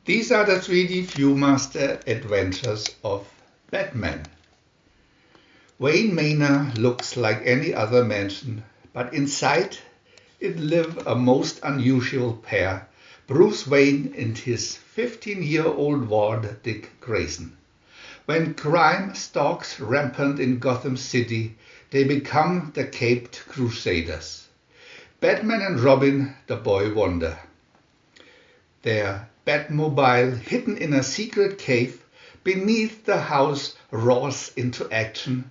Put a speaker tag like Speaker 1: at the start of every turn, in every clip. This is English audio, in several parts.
Speaker 1: These are the 3D Viewmaster adventures of Batman. Wayne Manor looks like any other mansion, but inside it live a most unusual pair, Bruce Wayne and his 15-year-old ward Dick Grayson. When crime stalks rampant in Gotham City, they become the Caped Crusaders. Batman and Robin, the boy wonder. Their Batmobile, hidden in a secret cave beneath the house, roars into action,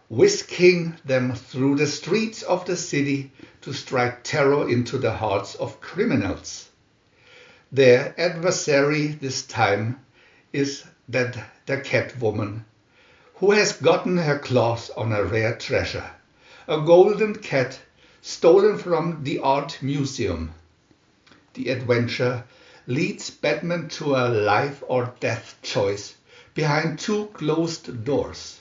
Speaker 1: whisking them through the streets of the city to strike terror into the hearts of criminals. Their adversary this time is the Catwoman, who has gotten her claws on a rare treasure, a golden cat stolen from the art museum. The adventure leads Batman to a life or death choice behind two closed doors.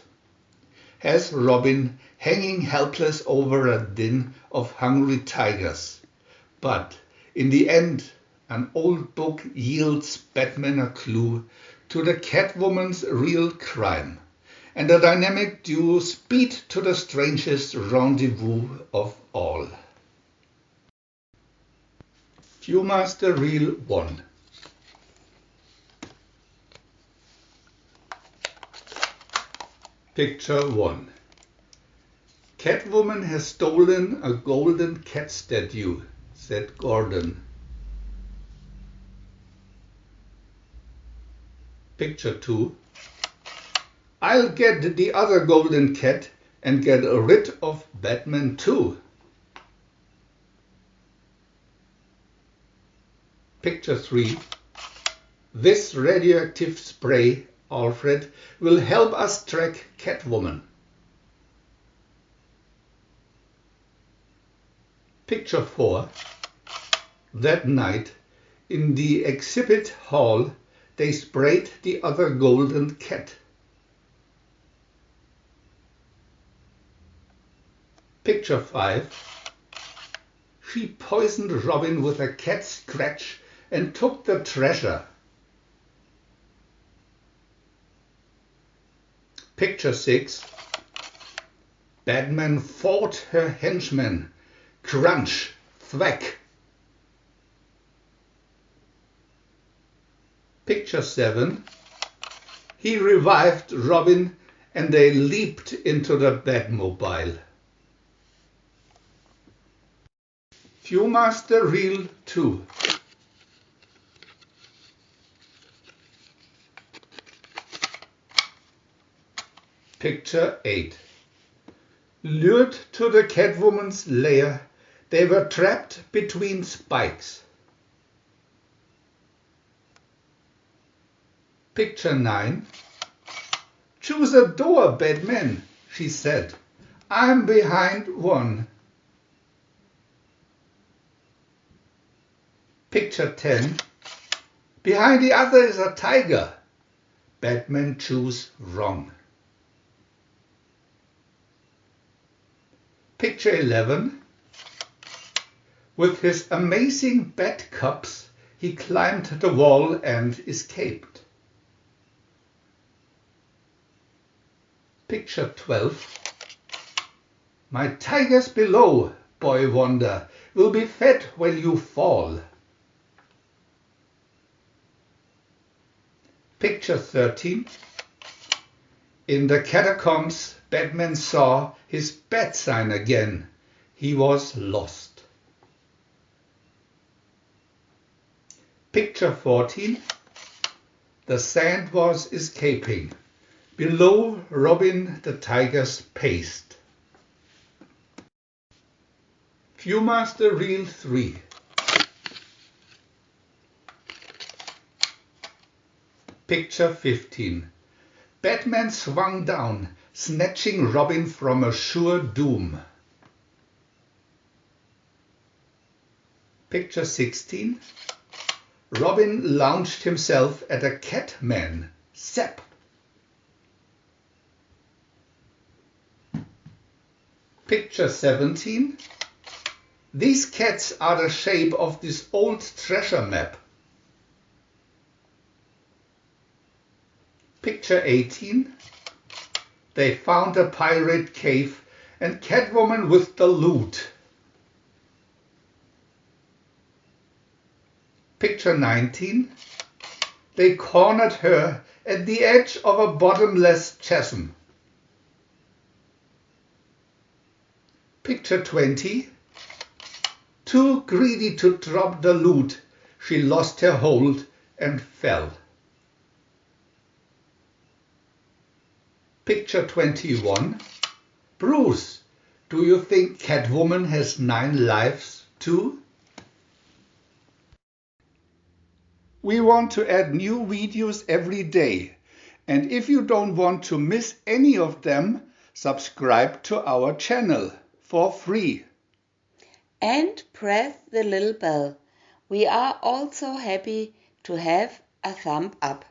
Speaker 1: Has Robin hanging helpless over a den of hungry tigers. But in the end, an old book yields Batman a clue to the Catwoman's real crime, and the dynamic duo speed to the strangest rendezvous of all. Viewmaster Reel 1. Picture 1. Catwoman has stolen a golden cat statue, said Gordon. Picture 2. I'll get the other golden cat and get rid of Batman too. Picture 3. This radioactive spray, Alfred, will help us track Catwoman. Picture 4. That night, in the exhibit hall, they sprayed the other golden cat. Picture 5. She poisoned Robin with a cat scratch and took the treasure. Picture 6. Batman fought her henchmen. Crunch, thwack. Picture 7. He revived Robin and they leaped into the Batmobile. Viewmaster Reel 2. Picture 8. Lured to the Catwoman's lair, they were trapped between spikes. Picture 9. Choose a door, Batman, she said. I'm behind one. Picture 10. Behind the other is a tiger. Batman choose wrong. Picture 11. With his amazing bat cups, he climbed the wall and escaped. Picture 12. My tigers below, boy wonder, will be fed when you fall. Picture 13. In the catacombs, Batman saw his bat sign again. He was lost. Picture 14. The sand was escaping. Below Robin the tiger's paced. Viewmaster Reel 3. Picture 15. Batman swung down, snatching Robin from a sure doom. Picture 16. Robin launched himself at a Catman. Zap! Picture 17. These cats are the shape of this old treasure map. Picture 18. They found a pirate cave and Catwoman with the loot. Picture 19. They cornered her at the edge of a bottomless chasm. Picture 20. Too greedy to drop the loot, she lost her hold and fell. Picture 21. Bruce, do you think Catwoman has 9 lives too? We want to add new videos every day, and if you don't want to miss any of them, subscribe to our channel for free.
Speaker 2: And press the little bell. We are also happy to have a thumb up.